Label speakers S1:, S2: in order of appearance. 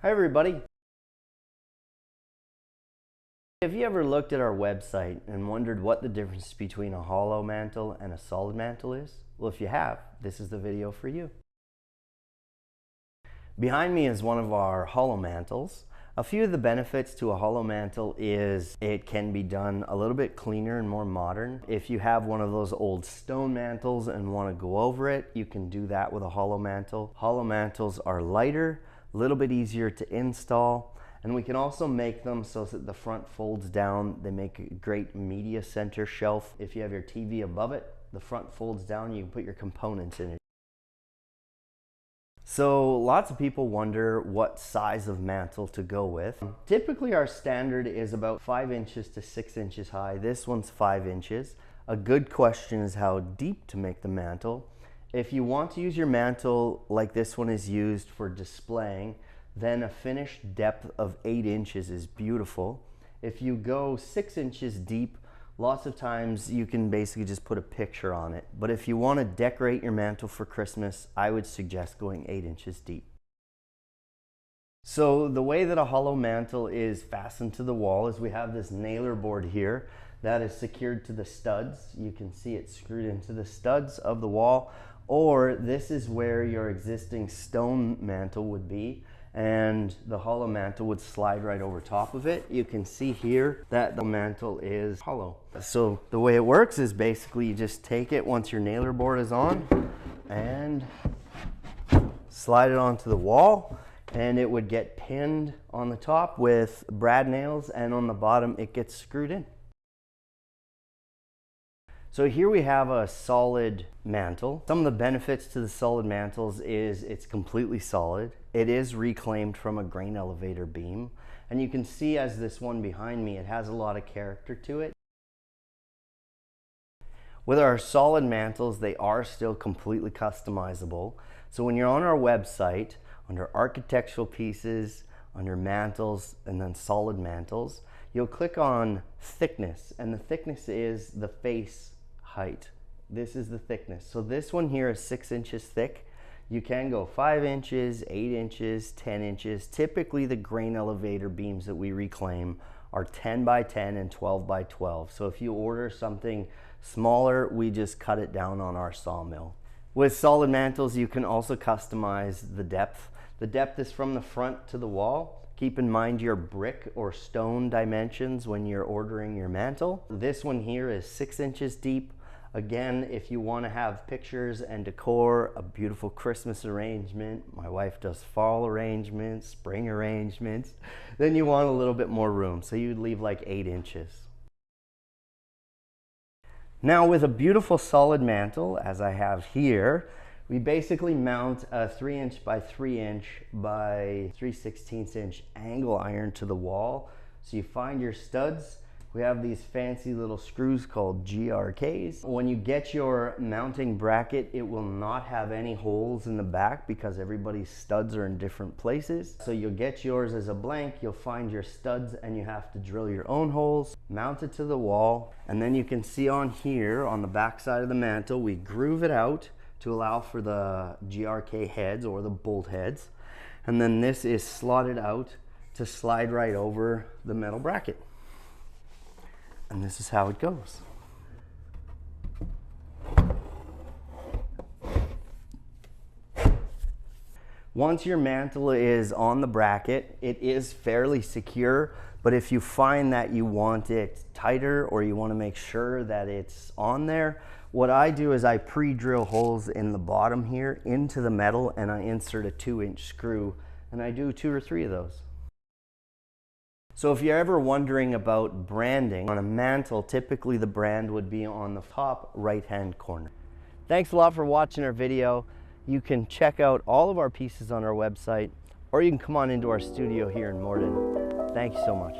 S1: Hi everybody. Have you ever looked at our website and wondered what the difference between a hollow mantle and a solid mantle is? Well, if you have, this is the video for you. Behind me is one of our hollow mantles. A few of the benefits to a hollow mantle is it can be done a little bit cleaner and more modern. If you have one of those old stone mantles and want to go over it, you can do that with a hollow mantle. Hollow mantles are lighter, a little bit easier to install, and we can also make them so that the front folds down. They make a great media center shelf. If you have your TV above it, the front folds down, you can put your components in it. So lots of people wonder what size of mantle to go with. Typically our standard is about 5 inches to 6 inches high. This one's 5 inches. A good question is how deep to make the mantle. If you want to use your mantle like this one is used for displaying, then a finished depth of 8 inches is beautiful. If you go 6 inches deep, lots of times you can basically just put a picture on it. But if you want to decorate your mantle for Christmas, I would suggest going 8 inches deep. So the way that a hollow mantle is fastened to the wall is we have this nailer board here that is secured to the studs. You can see it screwed into the studs of the wall, or this is where your existing stone mantle would be, and the hollow mantle would slide right over top of it. You can see here that the mantle is hollow. So the way it works is basically you just take it once your nailer board is on and slide it onto the wall, and it would get pinned on the top with brad nails, and on the bottom it gets screwed in. So here we have a solid mantle. Some of the benefits to the solid mantles is it's completely solid. It is reclaimed from a grain elevator beam. And you can see, as this one behind me, it has a lot of character to it. With our solid mantles, they are still completely customizable. So when you're on our website, under architectural pieces, under mantles, and then solid mantles, you'll click on thickness, and the thickness is the face height. This is the thickness. So this one here is 6 inches thick. You can go 5 inches, 8 inches, 10 inches. Typically the grain elevator beams that we reclaim are 10 by 10 and 12 by 12. So if you order something smaller, we just cut it down on our sawmill. With solid mantles, you can also customize the depth. The depth is from the front to the wall. Keep in mind your brick or stone dimensions when you're ordering your mantle. This one here is 6 inches deep. Again, if you want to have pictures and decor, a beautiful Christmas arrangement, my wife does fall arrangements, spring arrangements, then you want a little bit more room. So you'd leave like 8 inches. Now with a beautiful solid mantle, as I have here, we basically mount a 3 inch by 3 inch by 3/16 inch angle iron to the wall. So you find your studs. We have these fancy little screws called GRKs. When you get your mounting bracket, it will not have any holes in the back because everybody's studs are in different places. So you'll get yours as a blank, you'll find your studs, and you have to drill your own holes, mount it to the wall, and then you can see on here, on the back side of the mantle, we groove it out to allow for the GRK heads or the bolt heads. And then this is slotted out to slide right over the metal bracket. And this is how it goes. Once your mantle is on the bracket, it is fairly secure, but if you find that you want it tighter or you want to make sure that it's on there, what I do is I pre-drill holes in the bottom here into the metal, and I insert a 2-inch screw, and I do 2 or 3 of those. So if you're ever wondering about branding on a mantle, typically the brand would be on the top right-hand corner. Thanks a lot for watching our video. You can check out all of our pieces on our website, or you can come on into our studio here in Morden. Thank you so much.